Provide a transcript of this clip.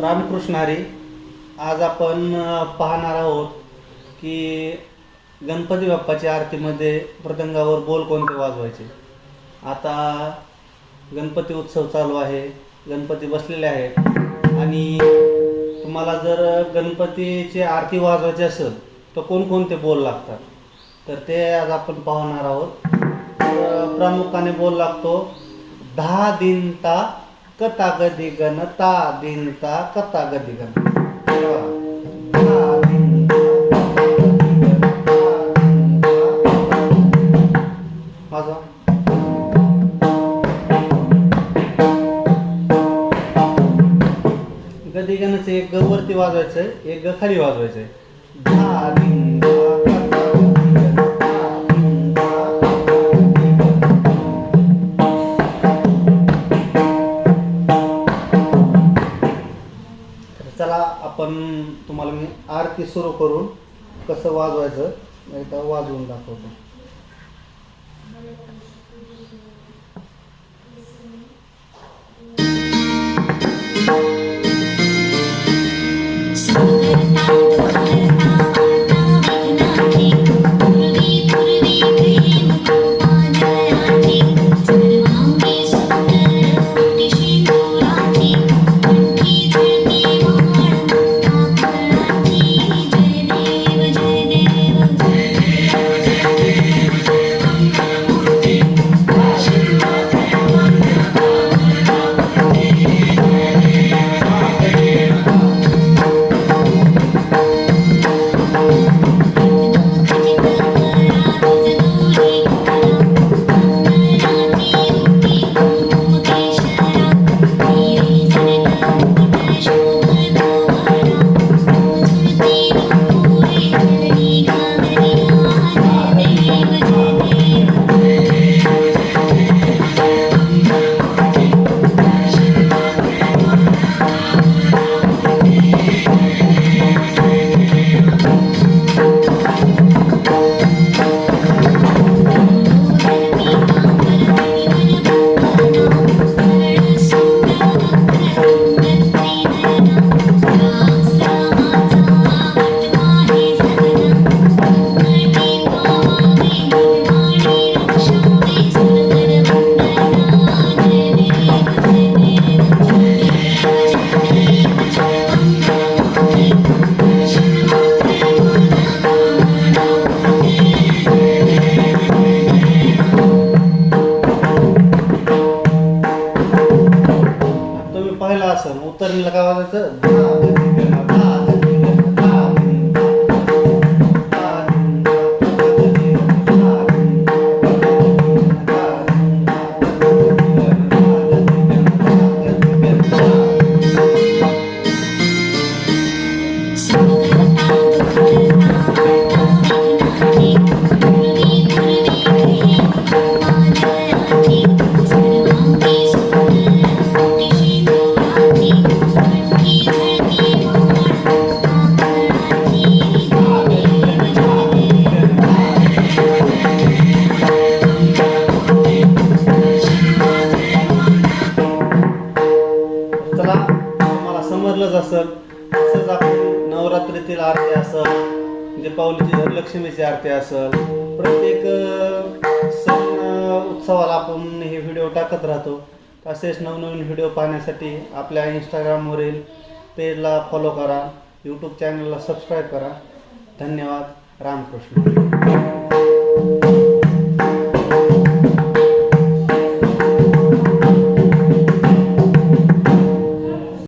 रामकृष्ण हरी. आज आपण पाहणार आहोत की गणपती बाप्पाच्या आरतीमध्ये मृदंगावर बोल कोणते वाजवायचे. आता गणपती उत्सव चालू आहे, गणपती बसलेले आहेत आणि तुम्हाला जर गणपतीची आरती वाजवायची असेल तर कोणकोणते बोल लागतात तर ते आज आपण पाहणार आहोत. प्रामुख्याने बोल लागतो 10 दिन ता कथा गदी गण ता दिन ता कथा गदी गण. माझा गदी गणाचं एक ग वरती वाजवायचं, एक ग खाली वाजवायचं. चला आपण तुम्हाला मी आरती सुरू करून कसं वाजवायचं एकदा वाजवून दाखवतो. असं उत्तरणीला काय वाजायचं. चला तुम्हाला समजलंच असेल. तसंच आपण नवरात्रीतील आरती असेल, दीपावलीची धनलक्ष्मीची आरती असेल, प्रत्येक सण उत्सवाला आपण हे व्हिडिओ टाकत राहतो. तसेच नवनवीन व्हिडिओ पाहण्यासाठी आपल्या इंस्टाग्रामवरील पेजला फॉलो करा, यूट्यूब चॅनलला सबस्क्राईब करा. धन्यवाद. रामकृष्ण.